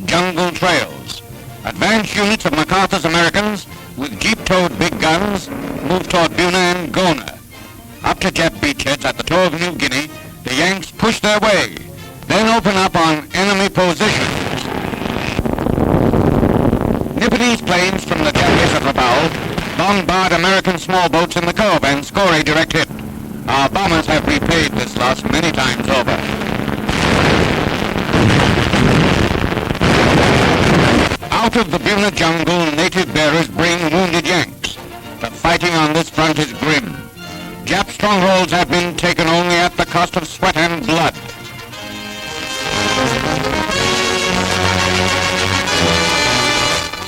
jungle trails. Advanced units of MacArthur's Americans with jeep-towed big guns moved toward Buna and Gona. Up to Jap beachheads at the toe of New Guinea, the Yanks push their way, then open up on enemy positions. Nipponese planes from the Japanese at Rabaul bombard American small boats in the cove and score a direct hit. Our bombers have repaid this loss many times over. Out of the Buna jungle, native bearers bring wounded Yanks. The fighting on this front is grim. Jap strongholds have been taken only at the cost of sweat and blood.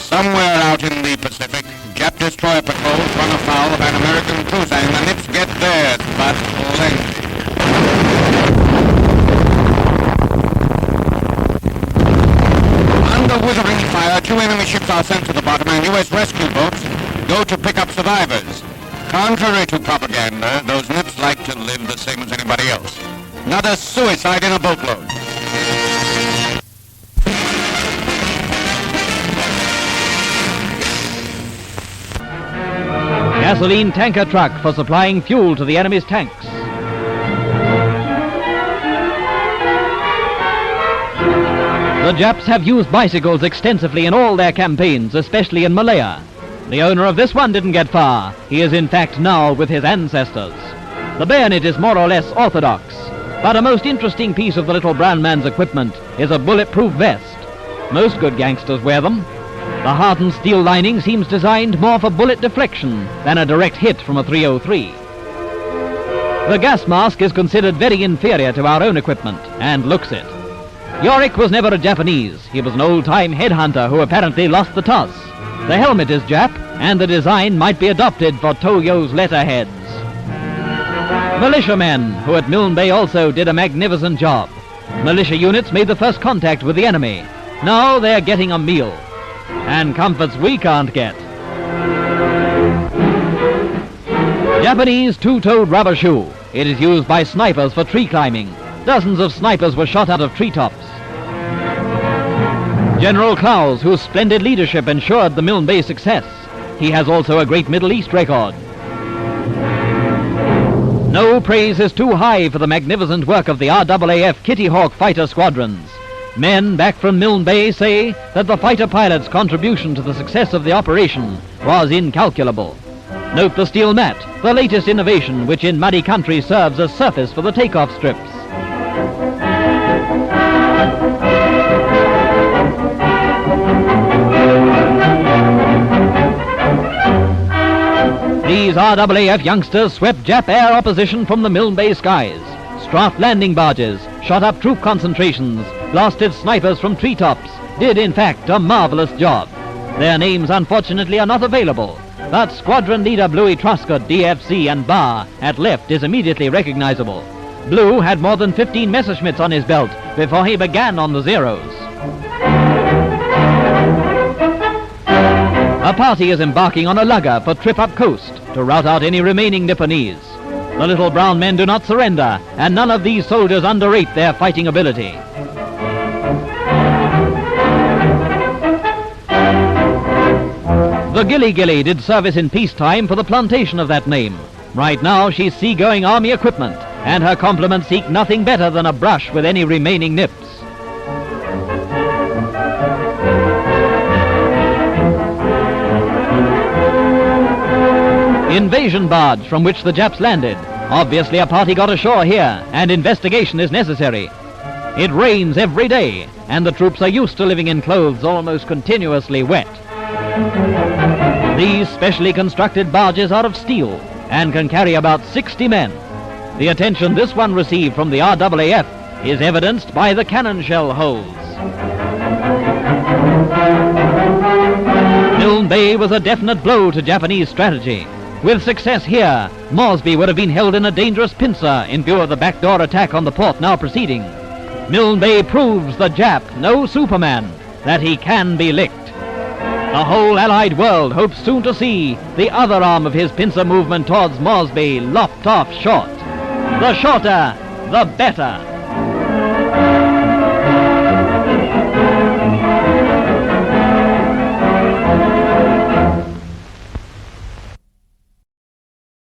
Somewhere out in the Pacific, Jap destroyer patrols run afoul of an American cruiser, and the Nips get theirs, but plenty. Under withering fire, 2 enemy ships are sent to the bottom, and U.S. rescue boats go to pick up survivors. Contrary to propaganda, those Nips like to live the same as anybody else. Not a suicide in a boatload. Gasoline tanker truck for supplying fuel to the enemy's tanks. The Japs have used bicycles extensively in all their campaigns, especially in Malaya. The owner of this one didn't get far. He is in fact now with his ancestors. The bayonet is more or less orthodox, but a most interesting piece of the little brown man's equipment is a bulletproof vest. Most good gangsters wear them. The hardened steel lining seems designed more for bullet deflection than a direct hit from a .303. The gas mask is considered very inferior to our own equipment, and looks it. Yorick was never a Japanese. He was an old-time headhunter who apparently lost the toss. The helmet is Jap, and the design might be adopted for Toyo's letterheads. Militiamen, who at Milne Bay also did a magnificent job. Militia units made the first contact with the enemy. Now they're getting a meal. And comforts we can't get. Japanese two-toed rubber shoe. It is used by snipers for tree climbing. Dozens of snipers were shot out of treetops. General Clowes, whose splendid leadership ensured the Milne Bay success. He has also a great Middle East record. No praise is too high for the magnificent work of the RAAF Kitty Hawk fighter squadrons. Men back from Milne Bay say that the fighter pilot's contribution to the success of the operation was incalculable. Note the steel mat, the latest innovation which in muddy country serves as surface for the takeoff strips. These RAAF youngsters swept Jap air opposition from the Milne Bay skies. Strafed landing barges, shot up troop concentrations, blasted snipers from treetops, did in fact a marvelous job. Their names unfortunately are not available, but Squadron Leader Bluey Truscott, DFC, and Barr at left is immediately recognizable. Blue had more than 15 Messerschmitts on his belt before he began on the zeros. A party is embarking on a lugger for trip up coast to rout out any remaining Nipponese. The little brown men do not surrender, and none of these soldiers underrate their fighting ability. The Gilly Gilly did service in peacetime for the plantation of that name. Right now she's seagoing army equipment, and her complements seek nothing better than a brush with any remaining Nips. Invasion barge from which the Japs landed. Obviously a party got ashore here, and investigation is necessary. It rains every day, and the troops are used to living in clothes almost continuously wet. These specially constructed barges are of steel and can carry about 60 men. The attention this one received from the RAAF is evidenced by the cannon shell holes. Milne Bay was a definite blow to Japanese strategy. With success here, Moresby would have been held in a dangerous pincer in view of the backdoor attack on the port now proceeding. Milne Bay proves the Jap, no Superman, that he can be licked. The whole Allied world hopes soon to see the other arm of his pincer movement towards Moresby lopped off short. The shorter, the better.